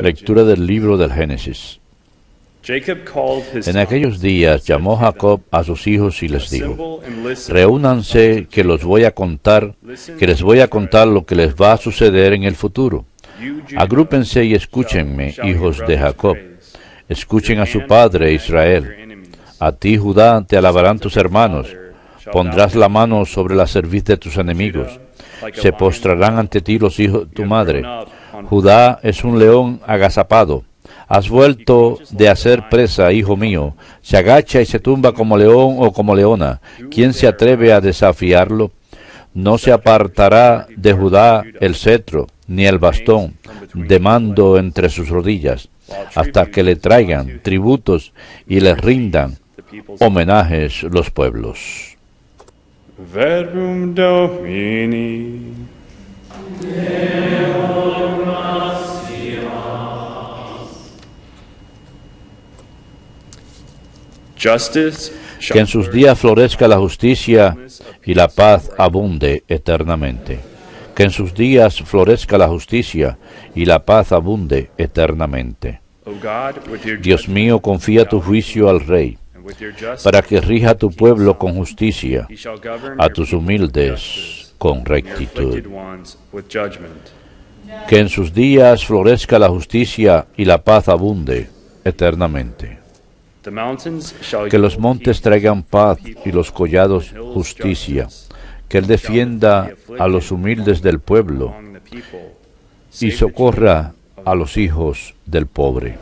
Lectura del libro del Génesis. En aquellos días llamó Jacob a sus hijos y les dijo: reúnanse, que les voy a contar lo que les va a suceder en el futuro. Agrúpense y escúchenme, hijos de Jacob. Escuchen a su padre Israel. A ti, Judá, te alabarán tus hermanos. Pondrás la mano sobre la cerviz de tus enemigos. Se postrarán ante ti los hijos de tu madre. Judá es un león agazapado. Has vuelto de hacer presa, hijo mío. Se agacha y se tumba como león o como leona. ¿Quién se atreve a desafiarlo? No se apartará de Judá el cetro, ni el bastón de mando entre sus rodillas, hasta que le traigan tributos y le rindan homenajes los pueblos. Verbum Domini. Que en sus días florezca la justicia y la paz abunde eternamente. Que en sus días florezca la justicia y la paz abunde eternamente. Dios mío, confía tu juicio al Rey, para que rija a tu pueblo con justicia, a tus humildes con rectitud. Que en sus días florezca la justicia y la paz abunde eternamente. Que los montes traigan paz y los collados justicia. Que Él defienda a los humildes del pueblo y socorra a los hijos del pobre.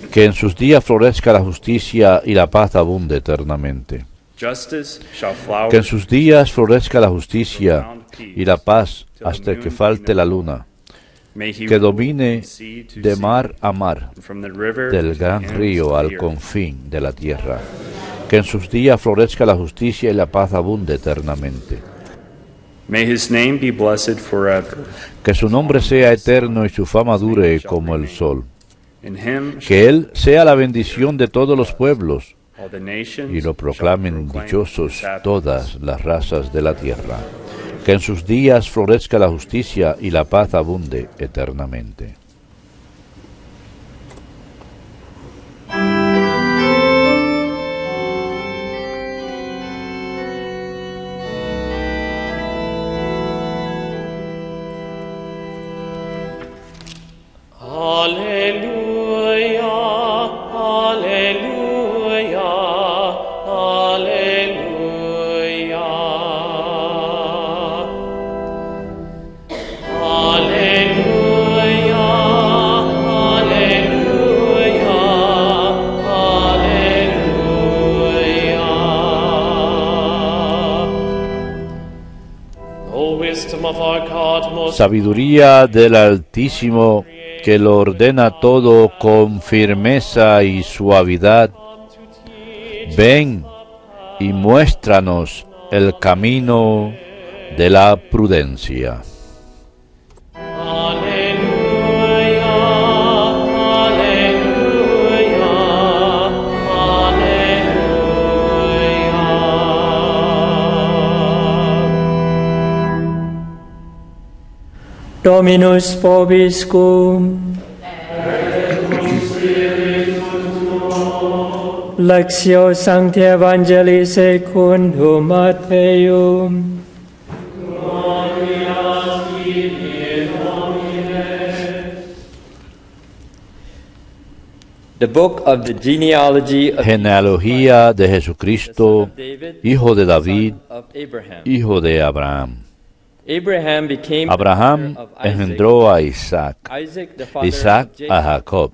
Que en sus días florezca la justicia y la paz abunde eternamente. Que en sus días florezca la justicia y la paz hasta que falte la luna. Que domine de mar a mar, del gran río al confín de la tierra. Que en sus días florezca la justicia y la paz abunde eternamente. Que su nombre sea eterno y su fama dure como el sol. Que Él sea la bendición de todos los pueblos y lo proclamen dichosos todas las razas de la tierra. Que en sus días florezca la justicia y la paz abunde eternamente. Sabiduría del Altísimo, que lo ordena todo con firmeza y suavidad. Ven y muéstranos el camino de la prudencia. Dominus vobiscum. Lectio Sancti Evangelii secundum Mattheum. The book of the genealogy of Genealogía de Jesucristo, hijo de David, hijo de Abraham. Abraham engendró a Isaac, Isaac a Jacob,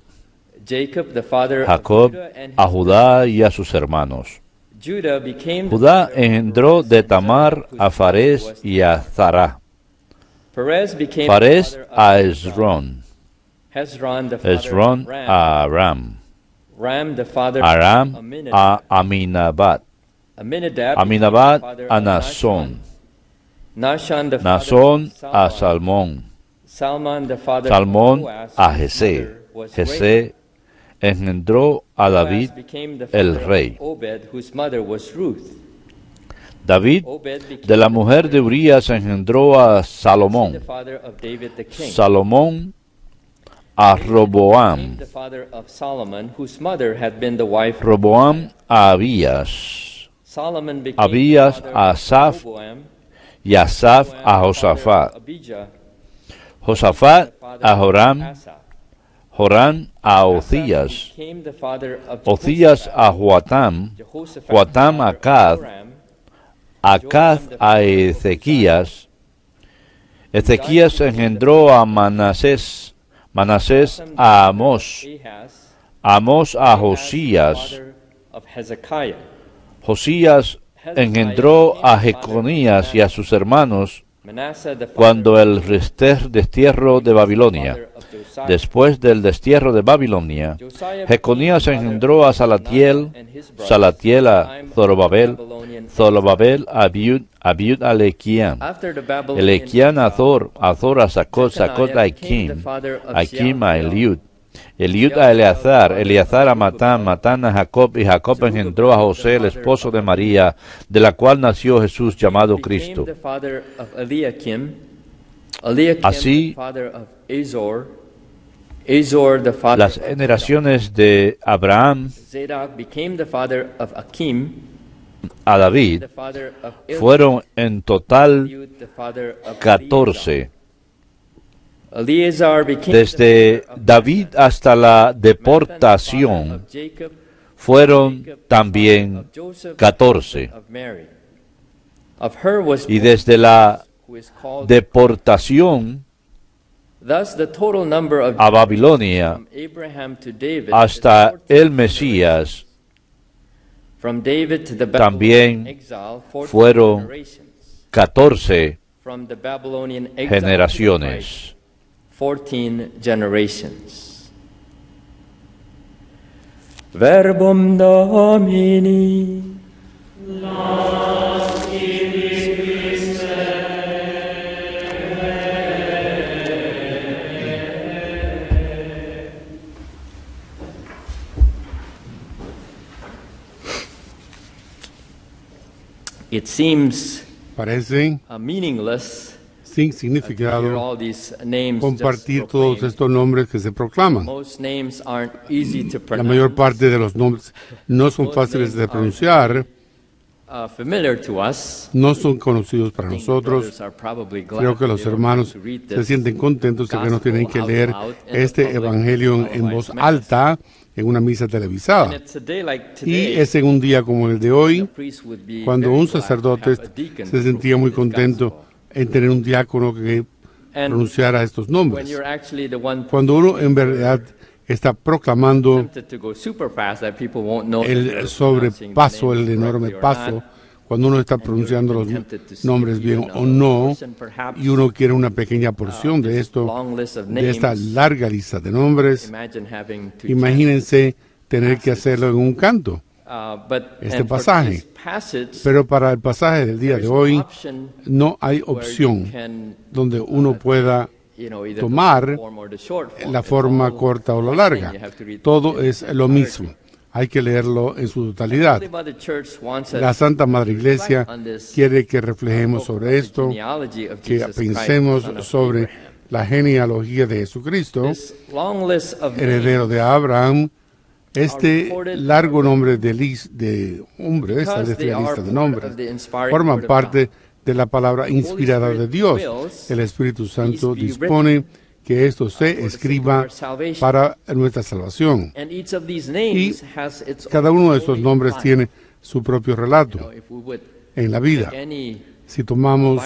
Jacob a Judá y a sus hermanos. Judá engendró de Tamar a Farés y a Zará, Farés a Hezrón, Hezrón a Aram, Aram a Aminadab, Aminadab a Naasón, Naasón a Salmón, Salmón a Jesé, Jesé engendró a David el rey. David, de la mujer de Urías, engendró a Salomón. Salomón a Roboam. Roboam a Abías. Abías a Asaf y Asaf a Josafat. Josafat a Joram. Joram a Ocías. Ocías a Joatam. Joatam a Acaz. Acaz a Ezequías. Ezequías engendró a Manasés. Manasés a Amós. Amós a Josías. Josías engendró a Jeconías y a sus hermanos cuando el destierro de Babilonia. Después del destierro de Babilonia, Jeconías engendró a Salatiel, Salatiel a Zorobabel, Zorobabel a Abiud, Abiud a Elequián, Elequián a Azor, Azor a Sacot, Sacot a Akim, Akim a Eliud, Eliud a Eleazar, Eleazar a Matán, Matán a Jacob, y Jacob engendró a José, el esposo de María, de la cual nació Jesús llamado Cristo. Así, las generaciones de Abraham a David fueron en total 14. Desde David hasta la deportación fueron también 14. Y desde la deportación a Babilonia hasta el Mesías también fueron 14 generaciones. 14 generations. Verbum Domini. It seems meaningless sin significado compartir todos estos nombres que se proclaman. La mayor parte de los nombres no son fáciles de pronunciar, no son conocidos para nosotros. Creo que los hermanos se sienten contentos de que no tienen que leer este evangelio en voz alta en una misa televisada. Y es en un día como el de hoy, cuando un sacerdote se sentía muy contento en tener un diácono que pronunciara estos nombres. Cuando uno en verdad está proclamando el sobrepaso, el enorme paso, cuando uno está pronunciando los nombres bien o no, y uno quiere una pequeña porción de esto, de esta larga lista de nombres, imagínense tener que hacerlo en un canto, este pasaje. Pero para el pasaje del día de hoy, no hay opción donde uno pueda tomar la forma corta o la larga. Todo es lo mismo. Hay que leerlo en su totalidad. La Santa Madre Iglesia quiere que reflejemos sobre esto, que pensemos sobre la genealogía de Jesucristo, heredero de Abraham. Este largo nombre de hombre, esta lista de nombres, forma parte de la palabra inspirada de Dios. El Espíritu Santo dispone que esto se escriba para nuestra salvación. Y cada uno de estos nombres tiene su propio relato en la vida. Si tomamos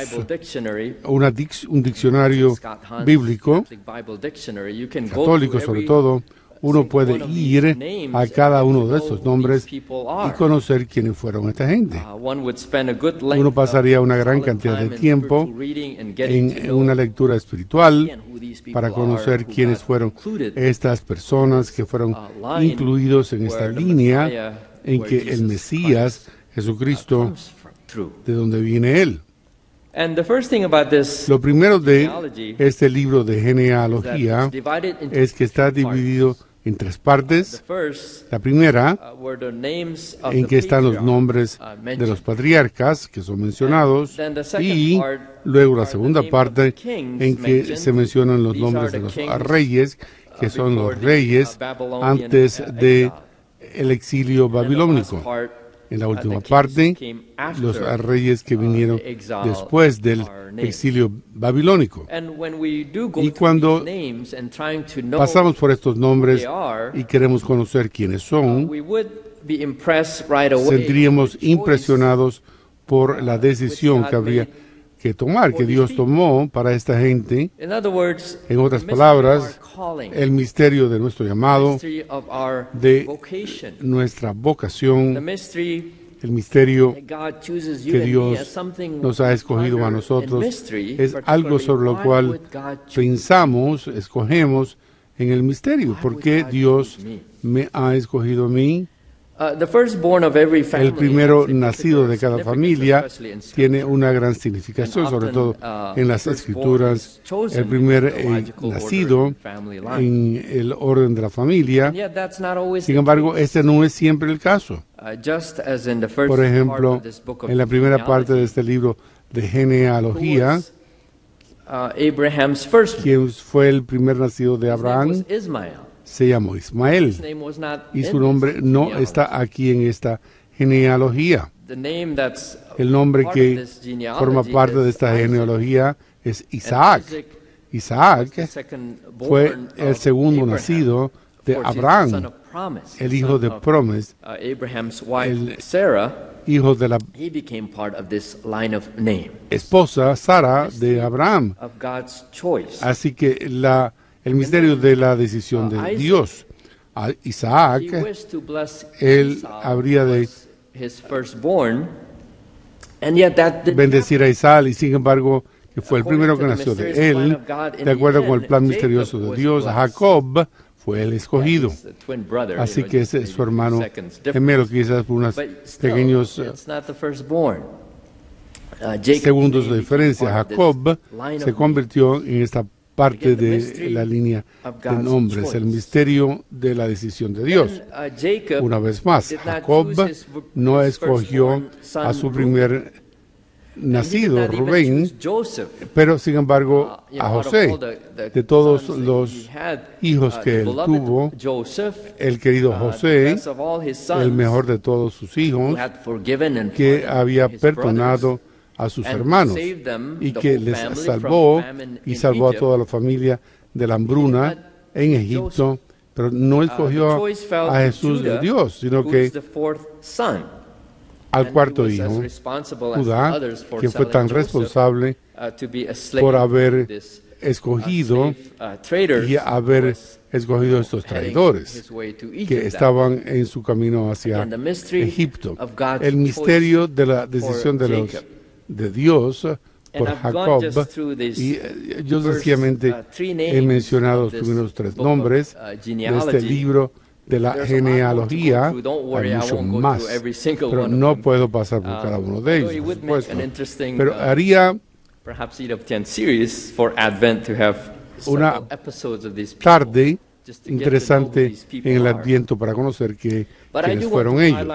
un diccionario bíblico, católico sobre todo, uno puede ir a cada uno de estos nombres y conocer quiénes fueron esta gente. Uno pasaría una gran cantidad de tiempo en una lectura espiritual para conocer quiénes fueron estas personas que fueron incluidos en esta línea en que el Mesías, Jesucristo, de donde viene Él. Lo primero de este libro de genealogía es que está dividido en tres partes. La primera, en que están los nombres de los patriarcas que son mencionados, y luego la segunda parte en que se mencionan los nombres de los reyes, que son los reyes antes de el exilio babilónico. En la última parte, los reyes que vinieron después del exilio babilónico. Y cuando pasamos por estos nombres y queremos conocer quiénes son, sentiríamos impresionados por la decisión que habría que tomar, que Dios tomó para esta gente. En otras palabras, el misterio de nuestro llamado, de nuestra vocación, el misterio que Dios nos ha escogido a nosotros, es algo sobre lo cual pensamos, escogemos en el misterio. ¿Por qué Dios me ha escogido a mí? El primero nacido de cada familia tiene una gran significación, sobre todo en las Escrituras. El primer nacido en el orden de la familia. Sin embargo, este no es siempre el caso. Por ejemplo, en la primera parte de este libro de genealogía, quien fue el primer nacido de Abraham se llamó Ismael, y su nombre no está aquí en esta genealogía. El nombre que forma parte de esta genealogía es Isaac. Isaac fue el segundo nacido de Abraham, el hijo de Promes, el hijo de la esposa Sara de Abraham. Así que el misterio de la decisión de Dios. A Isaac, él habría de bendecir a Isaac, y sin embargo, que fue el primero que nació de él, de acuerdo con el plan misterioso de Dios. Jacob fue el escogido. Así que ese es su hermano gemelo, quizás por unos pequeños segundos de diferencia. Jacob se convirtió en esta parte de la línea de nombres, el misterio de la decisión de Dios. Una vez más, Jacob no escogió a su primer nacido, Rubén, pero sin embargo a José. De todos los hijos que él tuvo, el querido José, el mejor de todos sus hijos, que había perdonado a sus hermanos y que les salvó y salvó a toda la familia de la hambruna en Egipto, pero no escogió a Jesús de Dios, sino que al cuarto hijo, Judá, quien fue tan responsable por haber escogido y haber escogido a estos traidores que estaban en su camino hacia Egipto. El misterio de la decisión de Dios por Jacob, y yo sencillamente he mencionado los primeros tres nombres de este libro de la genealogía. Hay mucho más, pero no puedo pasar por cada uno de ellos, por supuesto. Pero haría una tarde interesante en el Adviento para conocer quiénes fueron ellos.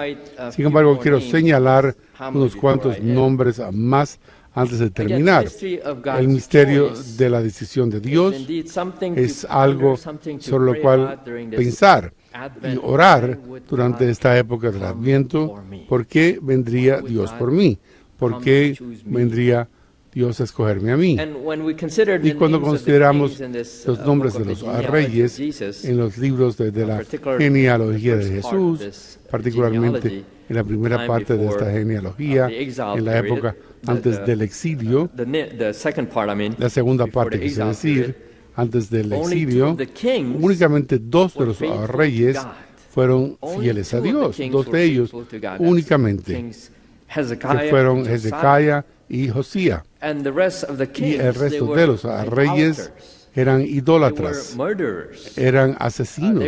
Sin embargo, quiero señalar unos cuantos nombres más antes de terminar. El misterio de la decisión de Dios es algo sobre lo cual pensar y orar durante esta época del Adviento. ¿Por qué vendría Dios por mí? ¿Por qué vendría Dios a escogerme a mí? Y cuando consideramos los nombres de los reyes en los libros de la genealogía de Jesús, particularmente en la primera parte de esta genealogía, en la época antes del exilio, la segunda parte, quise decir, antes del exilio, únicamente dos de los reyes fueron fieles a Dios, dos de ellos únicamente, que fueron Hezekiah y Josías. Y el resto de los reyes eran idólatras, eran asesinos,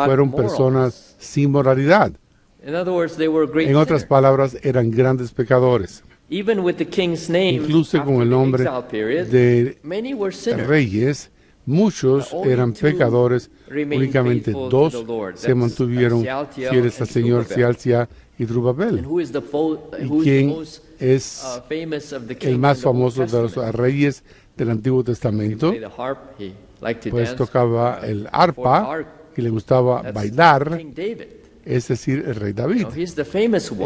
fueron personas sin moralidad. En otras palabras, eran grandes pecadores. Incluso con el nombre de reyes, Muchos eran pecadores, únicamente 2 se mantuvieron fieles al Señor, Sealtia y Zorobabel. ¿Y quién es el más famoso de los reyes del Antiguo Testamento? Pues tocaba el arpa y le gustaba bailar, es decir, el rey David.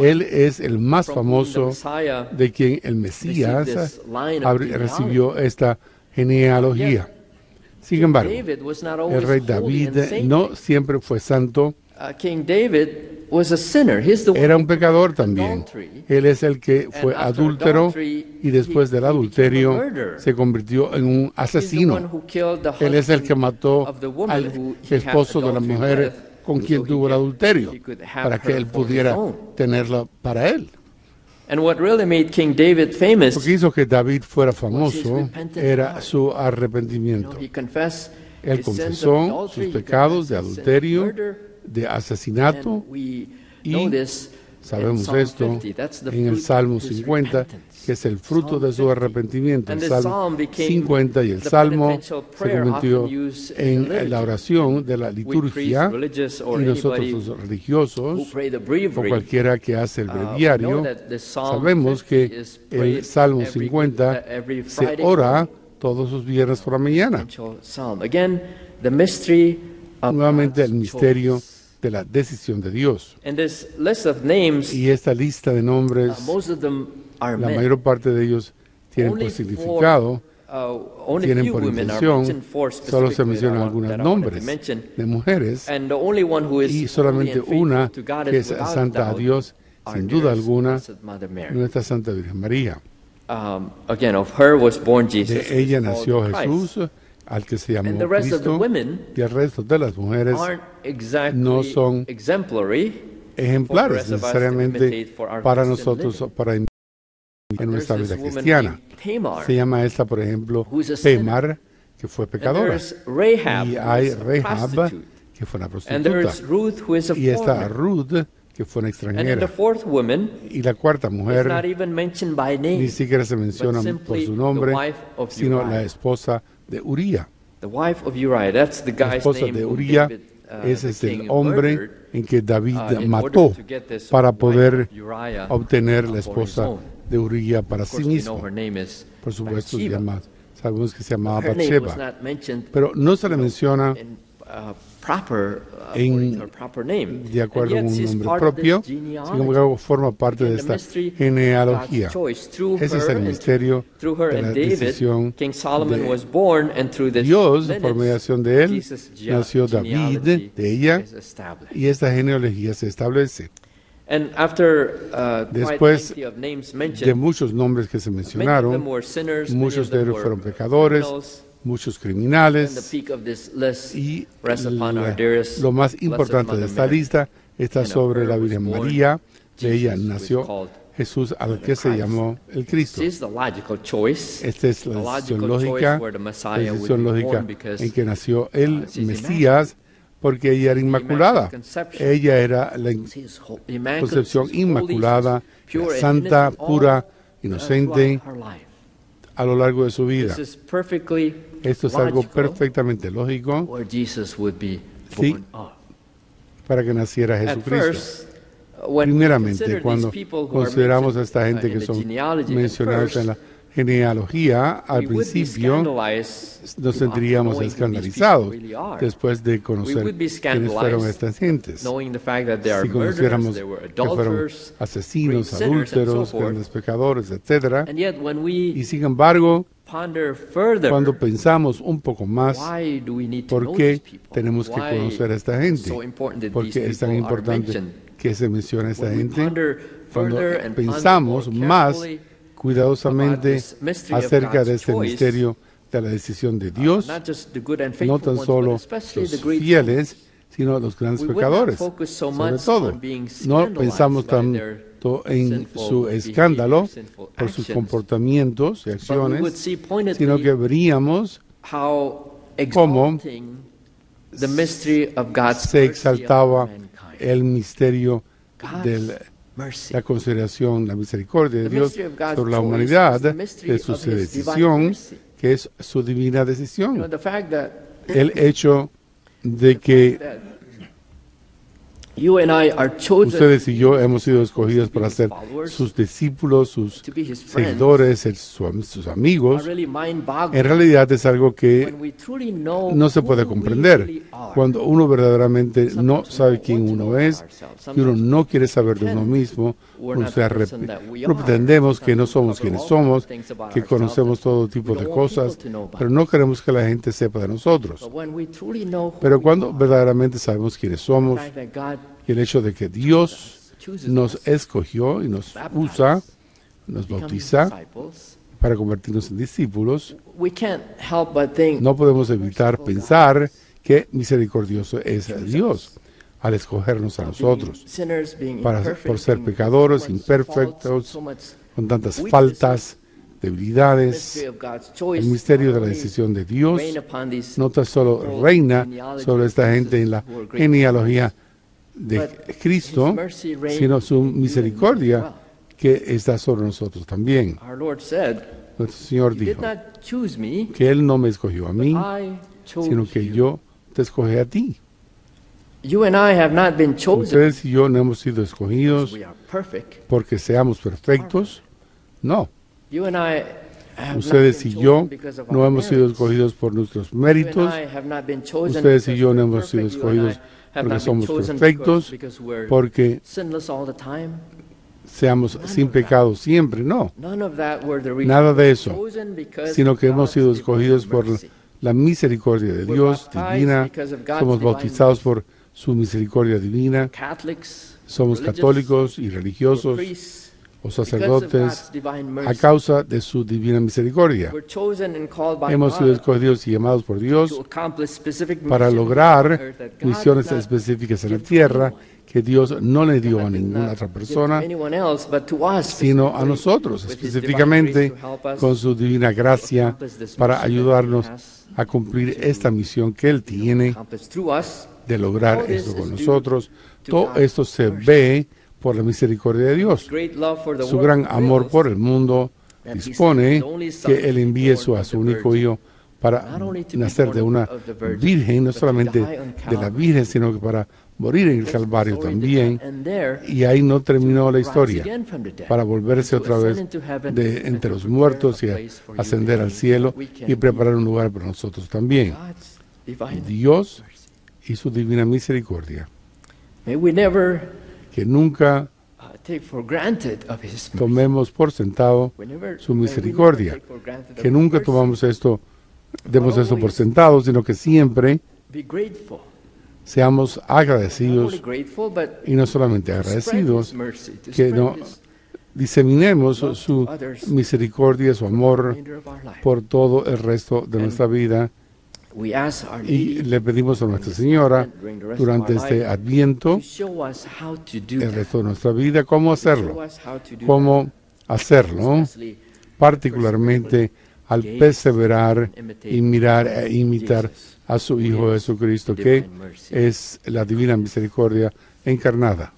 Él es el más famoso de quien el Mesías recibió esta genealogía. Sin embargo, el rey David no siempre fue santo. Era un pecador también. Él es el que fue adúltero y después del adulterio se convirtió en un asesino. Él es el que mató al esposo de la mujer con quien tuvo el adulterio para que él pudiera tenerla para él. Lo que hizo que David fuera famoso era su arrepentimiento. Él confesó sus pecados de adulterio, de asesinato, y sabemos esto en el Salmo 50, que es el fruto de su arrepentimiento. El Salmo 50 y el Salmo se convirtió en la oración de la liturgia, y nosotros los religiosos, o cualquiera que hace el breviario, sabemos que el Salmo 50 se ora todos los viernes por la mañana. Nuevamente el misterio de la decisión de Dios. Y esta lista de nombres, la mayor parte de ellos tienen por significado, tienen por intención, solo se mencionan algunos nombres de mujeres, y solamente una que es santa a Dios, sin duda alguna, nuestra Santa Virgen María. De ella nació Jesús, al que se llamó Cristo, y el resto de las mujeres no son ejemplares necesariamente para nosotros, para en nuestra vida cristiana. Se llama esta, por ejemplo, Tamar, que fue pecadora, y hay Rahab, que fue una prostituta, y está Ruth, que fue una extranjera. Y la cuarta mujer ni siquiera se menciona por su nombre, sino la esposa de Uría. La esposa de Uría, ese es el hombre en que David mató para poder obtener la esposa de Uría para sí mismo. Por supuesto, sabemos que se llamaba Bathsheba, pero no se le menciona de acuerdo con un nombre propio, sino que forma parte de esta genealogía. Ese es el misterio de la decisión de Dios. Por mediación de él nació David, de ella, y esta genealogía se establece. Después de muchos nombres que se mencionaron, muchos de ellos fueron pecadores, muchos criminales, y lo más importante de esta lista está sobre la Virgen María. De ella nació Jesús, al que se llamó el Cristo. Esta es la decisión lógica en que nació el Mesías, porque ella era inmaculada. Ella era la concepción inmaculada, santa, pura, inocente, a lo largo de su vida. Esto es algo perfectamente lógico, sí, para que naciera Jesucristo. Primeramente, cuando consideramos a esta gente que son mencionados en la genealogía, al principio nos sentiríamos escandalizados después de conocer quiénes fueron estas gentes. Si conociéramos que fueron asesinos, adúlteros, grandes pecadores, etc. Y sin embargo, cuando pensamos un poco más, ¿por qué tenemos que conocer a esta gente? ¿Por qué es tan importante que se mencione a esta gente? Cuando pensamos más cuidadosamente acerca de este misterio de la decisión de Dios, no tan solo los fieles, sino los grandes pecadores. Sobre todo, no pensamos tanto en su escándalo por sus comportamientos y acciones, sino que veríamos cómo se exaltaba el misterio de la consideración, la misericordia de Dios sobre la humanidad, de su decisión, que es su divina decisión. El hecho de que ustedes y yo hemos sido escogidos para ser sus discípulos, sus seguidores, sus amigos. En realidad es algo que no se puede comprender. Cuando uno verdaderamente no sabe quién uno es, y uno no quiere saber de uno mismo, uno pretendemos que no somos quienes somos, que conocemos todo tipo de cosas, pero no queremos que la gente sepa de nosotros. Pero cuando verdaderamente sabemos quiénes somos, y el hecho de que Dios nos escogió y nos usa, nos bautiza para convertirnos en discípulos, no podemos evitar pensar que misericordioso es Dios al escogernos a nosotros, por ser pecadores, imperfectos, con tantas faltas, debilidades. El misterio de la decisión de Dios no tan solo reina sobre esta gente en la genealogía de Cristo, sino su misericordia que está sobre nosotros también. Nuestro Señor dijo que Él no me escogió a mí, sino que yo te escogí a ti. Ustedes y yo no hemos sido escogidos porque seamos perfectos. No. Ustedes y yo no hemos sido escogidos por nuestros méritos. Ustedes y yo no hemos sido escogidos porque somos perfectos, porque seamos sin pecado siempre. No. Nada de eso. Sino que hemos sido escogidos por la misericordia de Dios divina. Somos bautizados por su misericordia divina. Somos católicos y religiosos o sacerdotes a causa de su divina misericordia. Hemos sido escogidos y llamados por Dios para lograr misiones específicas en la tierra que Dios no le dio a ninguna otra persona, sino a nosotros, específicamente con su divina gracia para ayudarnos a cumplir esta misión que Él tiene de lograr esto con nosotros. Todo esto se ve por la misericordia de Dios. Su gran amor por el mundo dispone que Él envíe a su único Hijo para nacer de una virgen, no solamente de la Virgen, sino que para morir en el Calvario también. Y ahí no terminó la historia, para volverse otra vez de entre los muertos y ascender al cielo y preparar un lugar para nosotros también. Dios y su divina misericordia. Que nunca tomemos por sentado su misericordia, que nunca demos esto por sentado, sino que siempre seamos agradecidos, y no solamente agradecidos, que no diseminemos su misericordia, su amor por todo el resto de nuestra vida. Y le pedimos a Nuestra Señora durante este Adviento, el resto de nuestra vida, cómo hacerlo, particularmente al perseverar y mirar e imitar a su Hijo Jesucristo, que es la divina misericordia encarnada.